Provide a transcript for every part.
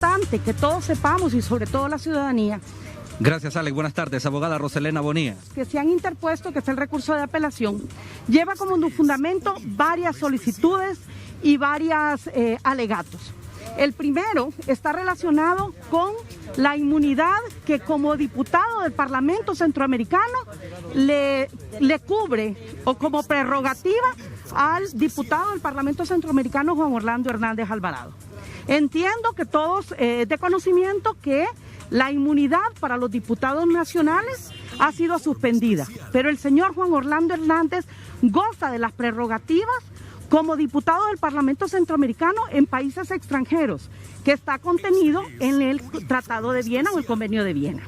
importante que todos sepamos, y sobre todo la ciudadanía. Gracias, Alex. Buenas tardes. Abogada Roselena Bonilla. Que se han interpuesto, que es el recurso de apelación, lleva como fundamento varias solicitudes y varios alegatos. El primero está relacionado con la inmunidad que como diputado del Parlamento Centroamericano le cubre o como prerrogativa al diputado del Parlamento Centroamericano Juan Orlando Hernández Alvarado. Entiendo que todos de conocimiento que la inmunidad para los diputados nacionales ha sido suspendida, pero el señor Juan Orlando Hernández goza de las prerrogativas como diputado del Parlamento Centroamericano en países extranjeros, que está contenido en el Tratado de Viena o el Convenio de Viena.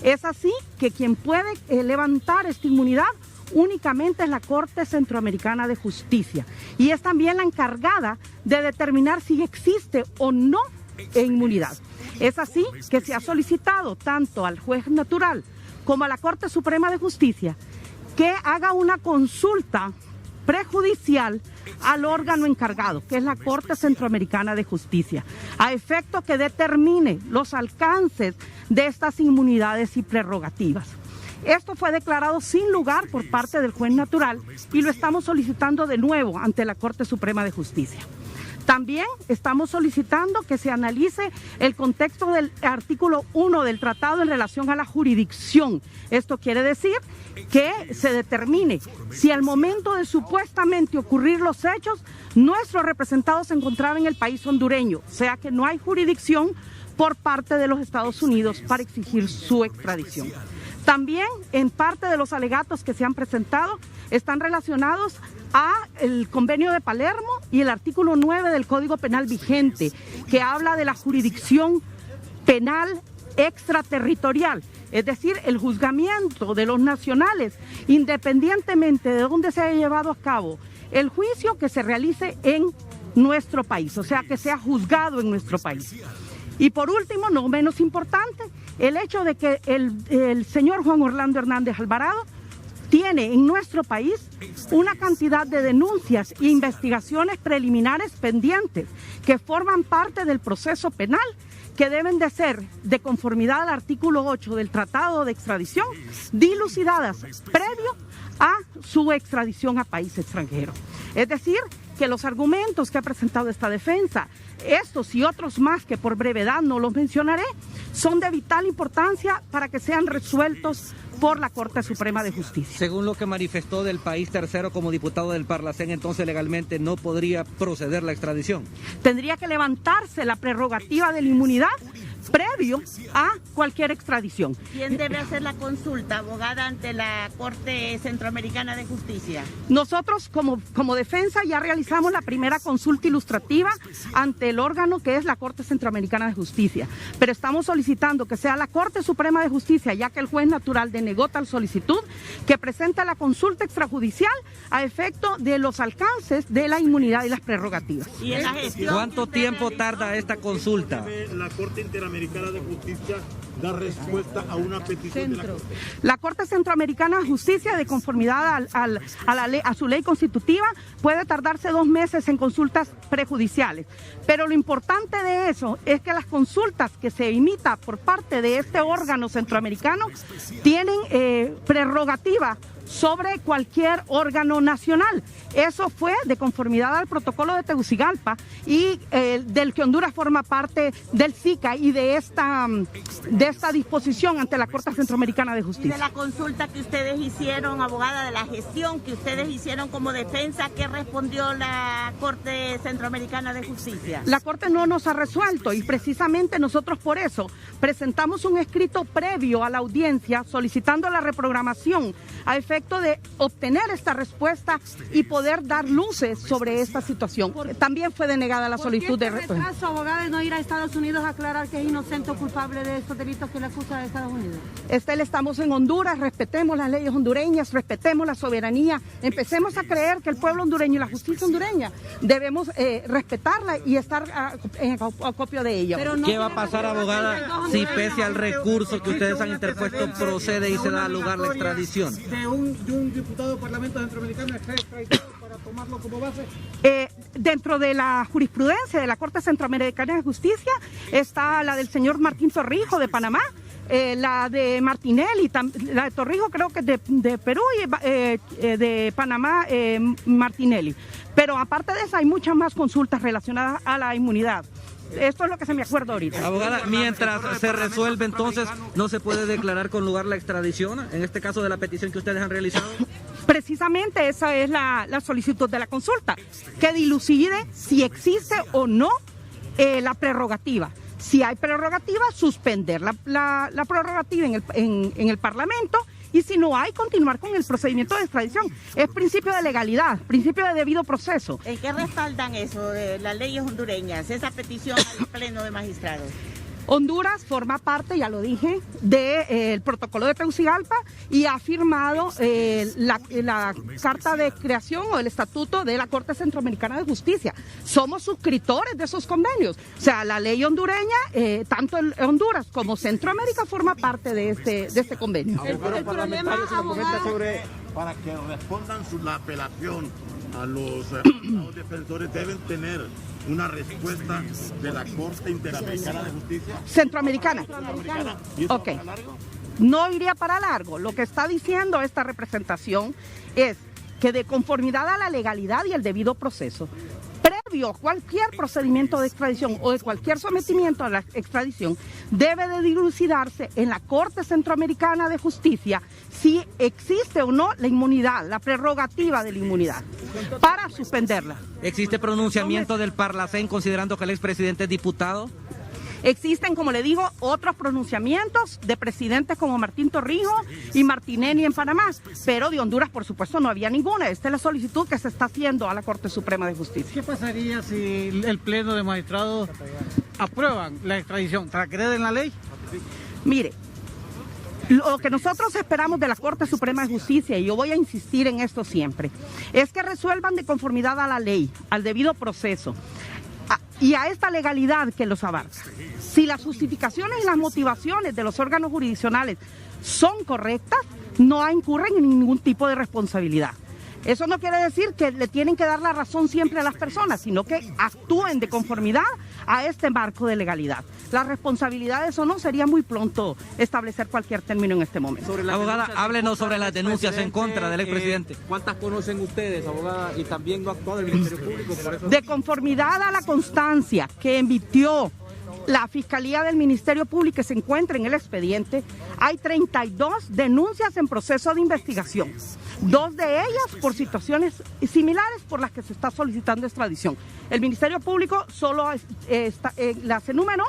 Es así que quien puede levantar esta inmunidad únicamente es la Corte Centroamericana de Justicia, y es también la encargada de determinar si existe o no inmunidad. Es así que se ha solicitado tanto al juez natural como a la Corte Suprema de Justicia que haga una consulta prejudicial al órgano encargado, que es la Corte Centroamericana de Justicia, a efecto que determine los alcances de estas inmunidades y prerrogativas. Esto fue declarado sin lugar por parte del juez natural y lo estamos solicitando de nuevo ante la Corte Suprema de Justicia. También estamos solicitando que se analice el contexto del artículo 1 del tratado en relación a la jurisdicción. Esto quiere decir que se determine si al momento de supuestamente ocurrir los hechos, nuestro representado se encontraba en el país hondureño, o sea que no hay jurisdicción por parte de los Estados Unidos para exigir su extradición. También en parte de los alegatos que se han presentado están relacionados a el Convenio de Palermo y el artículo 9 del Código Penal vigente, que habla de la jurisdicción penal extraterritorial, es decir, el juzgamiento de los nacionales, independientemente de dónde se haya llevado a cabo el juicio, que se realice en nuestro país, o sea, que sea juzgado en nuestro país. Y por último, no menos importante, el hecho de que el señor Juan Orlando Hernández Alvarado tiene en nuestro país una cantidad de denuncias e investigaciones preliminares pendientes que forman parte del proceso penal, que deben de ser, de conformidad al artículo 8 del Tratado de Extradición, dilucidadas previo a su extradición a país extranjero. Es decir, que los argumentos que ha presentado esta defensa, estos y otros más que por brevedad no los mencionaré, son de vital importancia para que sean resueltos por la Corte Suprema de Justicia. Según lo que manifestó del país tercero como diputado del Parlacén, entonces legalmente no podría proceder la extradición. Tendría que levantarse la prerrogativa de la inmunidad previo a cualquier extradición. ¿Quién debe hacer la consulta, abogada, ante la Corte Centroamericana de Justicia? Nosotros como defensa ya realizamos la primera consulta ilustrativa ante el órgano que es la Corte Centroamericana de Justicia, pero estamos solicitando que sea la Corte Suprema de Justicia, ya que el juez natural denegó tal solicitud, que presente la consulta extrajudicial a efecto de los alcances de la inmunidad y las prerrogativas. ¿Y en la gestión? ¿Cuánto tiempo tarda esta consulta? La Corte Interamericana de Justicia da respuesta a una petición de la Corte. La Corte Centroamericana de Justicia, de conformidad a su ley constitutiva, puede tardarse 2 meses en consultas prejudiciales. Pero lo importante de eso es que las consultas que se emita por parte de este órgano centroamericano tienen prerrogativa sobre cualquier órgano nacional. Eso fue de conformidad al protocolo de Tegucigalpa y del que Honduras forma parte del SICA y de esta disposición ante la Corte Centroamericana de Justicia. Y de la consulta que ustedes hicieron, abogada, de la gestión que ustedes hicieron como defensa, ¿qué respondió la Corte Centroamericana de Justicia? La Corte no nos ha resuelto y precisamente nosotros por eso presentamos un escrito previo a la audiencia solicitando la reprogramación a efecto de obtener esta respuesta y poder dar luces sobre esta situación. También fue denegada la solicitud de retraso, abogada, de no ir a Estados Unidos a aclarar que es inocente o culpable de estos delitos que le acusa de Estados Unidos? Estamos en Honduras, respetemos las leyes hondureñas, respetemos la soberanía, empecemos a creer que el pueblo hondureño y la justicia hondureña debemos respetarla y estar en acopio de ella. Pero no. ¿Qué va a pasar, abogada, si pese al recurso que ustedes han interpuesto procede y se da lugar la extradición? De un diputado del Parlamento Centroamericano extraditado para tomarlo como base. dentro de la jurisprudencia de la Corte Centroamericana de Justicia está la del señor Martín Torrijos de Panamá, la de Martinelli, la de Torrijos creo que es de Perú y de Panamá Martinelli. Pero aparte de eso hay muchas más consultas relacionadas a la inmunidad. Esto es lo que se me acuerda ahorita. Abogada, mientras se resuelve entonces, ¿no se puede declarar con lugar la extradición? En este caso de la petición que ustedes han realizado. Precisamente esa es la solicitud de la consulta, que dilucide si existe o no la prerrogativa. Si hay prerrogativa, suspender la prerrogativa en el Parlamento, y si no hay, continuar con el procedimiento de extradición. Es principio de legalidad, principio de debido proceso. ¿En qué respaldan eso, las leyes hondureñas, esa petición al Pleno de Magistrados? Honduras forma parte, ya lo dije, del protocolo de Tegucigalpa y ha firmado la carta de creación o el estatuto de la Corte Centroamericana de Justicia. Somos suscriptores de esos convenios. O sea, la ley hondureña, tanto Honduras como Centroamérica forma parte de este convenio. El problema, sobre para que respondan la apelación a los defensores deben tener una respuesta de la Corte Interamericana de Justicia. Centroamericana. ¿Y eso Ok. para largo? No iría para largo. Lo que está diciendo esta representación es que de conformidad a la legalidad y el debido proceso, previo a cualquier procedimiento de extradición o de cualquier sometimiento a la extradición, debe de dilucidarse en la Corte Centroamericana de Justicia si existe o no la inmunidad, la prerrogativa de la inmunidad, para suspenderla. ¿Existe pronunciamiento del Parlacén considerando que el expresidente es diputado? Existen, como le digo, otros pronunciamientos de presidentes como Martín Torrijos y Martinelli en Panamá, pero de Honduras, por supuesto, no había ninguna. Esta es la solicitud que se está haciendo a la Corte Suprema de Justicia. ¿Qué pasaría si el Pleno de Magistrados aprueban la extradición? ¿Transgreden la ley? Mire, lo que nosotros esperamos de la Corte Suprema de Justicia, y yo voy a insistir en esto siempre, es que resuelvan de conformidad a la ley, al debido proceso y a esta legalidad que los abarca. Si las justificaciones y las motivaciones de los órganos jurisdiccionales son correctas, no incurren en ningún tipo de responsabilidad. Eso no quiere decir que le tienen que dar la razón siempre a las personas, sino que actúen de conformidad a este marco de legalidad. Las responsabilidades o no, sería muy pronto establecer cualquier término en este momento. Abogada, háblenos sobre las denuncias en contra del expresidente. ¿Cuántas conocen ustedes, abogada? Y también no ha actuado el Ministerio Público por eso. De conformidad a la constancia que emitió la Fiscalía del Ministerio Público, que se encuentra en el expediente, hay 32 denuncias en proceso de investigación. 2 de ellas por situaciones similares por las que se está solicitando extradición. El Ministerio Público solo las enumeró,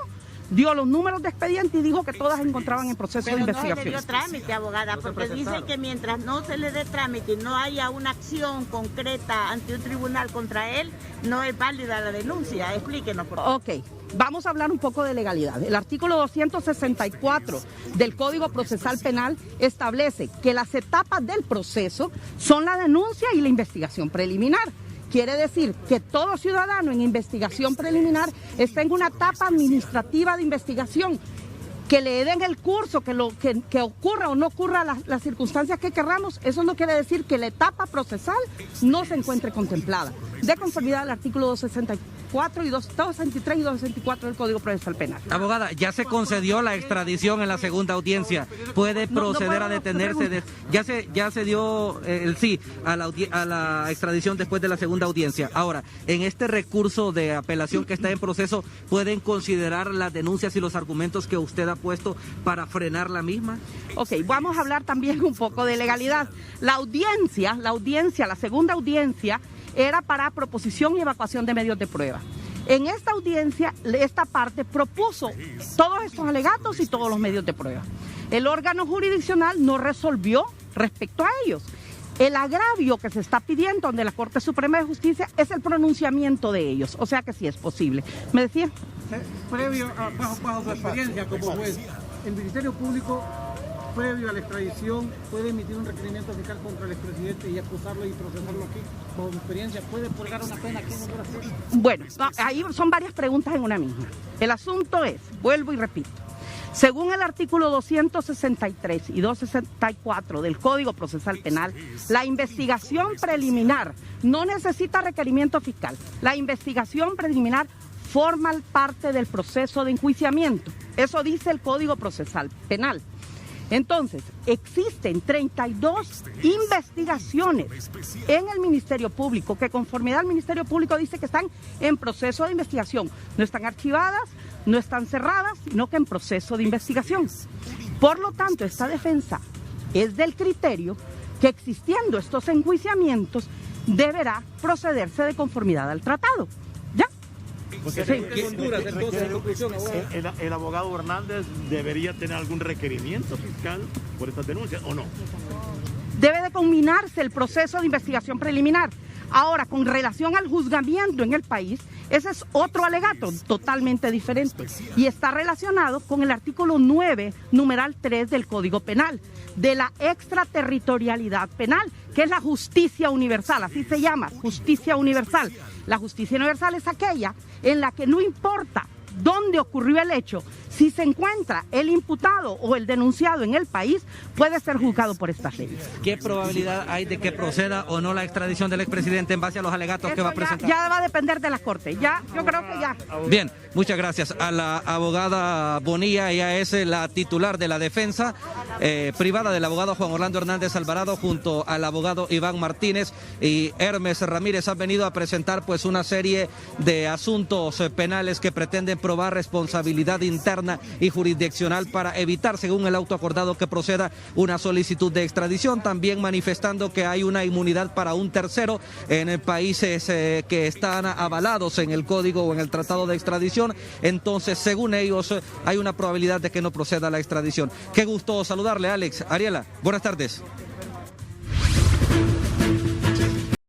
dio los números de expediente y dijo que todas se encontraban en proceso de investigación. No se le dio trámite, abogada, porque dice que mientras no se le dé trámite y no haya una acción concreta ante un tribunal contra él, no es válida la denuncia. Explíquenos, por favor. Ok, vamos a hablar un poco de legalidad. El artículo 264 del Código Procesal Penal establece que las etapas del proceso son la denuncia y la investigación preliminar. Quiere decir que todo ciudadano en investigación preliminar está en una etapa administrativa de investigación. Que le den el curso, que ocurra o no ocurra las circunstancias que querramos, eso no quiere decir que la etapa procesal no se encuentre contemplada, de conformidad al artículo 264 y 263 y 264 del Código Procesal Penal. Abogada, ya se concedió la extradición en la segunda audiencia. ¿Puede proceder a detenerse? Ya se dio el sí a la extradición después de la segunda audiencia. Ahora, en este recurso de apelación que está en proceso, ¿pueden considerar las denuncias y los argumentos que usted ha puesto para frenar la misma? Ok, vamos a hablar también un poco de legalidad. La segunda audiencia era para proposición y evacuación de medios de prueba. En esta audiencia, esta parte propuso todos estos alegatos y todos los medios de prueba. El órgano jurisdiccional no resolvió respecto a ellos. El agravio que se está pidiendo ante la Corte Suprema de Justicia es el pronunciamiento de ellos, o sea que sí es posible. ¿Me decía? Previo bajo su experiencia como juez, el Ministerio Público, previo a la extradición, puede emitir un requerimiento fiscal contra el expresidente y acusarlo y procesarlo aquí. Bajo su experiencia, ¿puede purgar una pena aquí en Honduras? Bueno, ahí son varias preguntas en una misma. El asunto es, vuelvo y repito, Según el artículo 263 y 264 del Código Procesal Penal, la investigación preliminar no necesita requerimiento fiscal. La investigación preliminar forma parte del proceso de enjuiciamiento. Eso dice el Código Procesal Penal. Entonces, existen 32 investigaciones en el Ministerio Público que, conformidad al Ministerio Público, dice que están en proceso de investigación. No están archivadas, no están cerradas, sino que en proceso de investigación. Por lo tanto, esta defensa es del criterio que, existiendo estos enjuiciamientos, deberá procederse de conformidad al tratado. ¿Ya? Sí. ¿El abogado Hernández debería tener algún requerimiento fiscal por estas denuncias o no? Debe de culminarse el proceso de investigación preliminar. Ahora, con relación al juzgamiento en el país, ese es otro alegato totalmente diferente y está relacionado con el artículo 9, numeral 3 del Código Penal, de la extraterritorialidad penal, que es la justicia universal, así se llama, justicia universal. La justicia universal es aquella en la que no importa dónde ocurrió el hecho, si se encuentra el imputado o el denunciado en el país, puede ser juzgado por estas leyes. ¿Qué probabilidad hay de que proceda o no la extradición del expresidente en base a los alegatos que va a presentar? Ya va a depender de la Corte, yo creo que ya. Bien, muchas gracias a la abogada Bonilla. Ella es la titular de la defensa privada del abogado Juan Orlando Hernández Alvarado, junto al abogado Iván Martínez y Hermes Ramírez. Han venido a presentar pues una serie de asuntos penales que pretenden probar responsabilidad interna y jurisdiccional para evitar, según el auto acordado, que proceda una solicitud de extradición, también manifestando que hay una inmunidad para un tercero en países que están avalados en el código o en el tratado de extradición. Entonces, según ellos, hay una probabilidad de que no proceda la extradición. Qué gusto saludarle, Alex. Ariela, buenas tardes.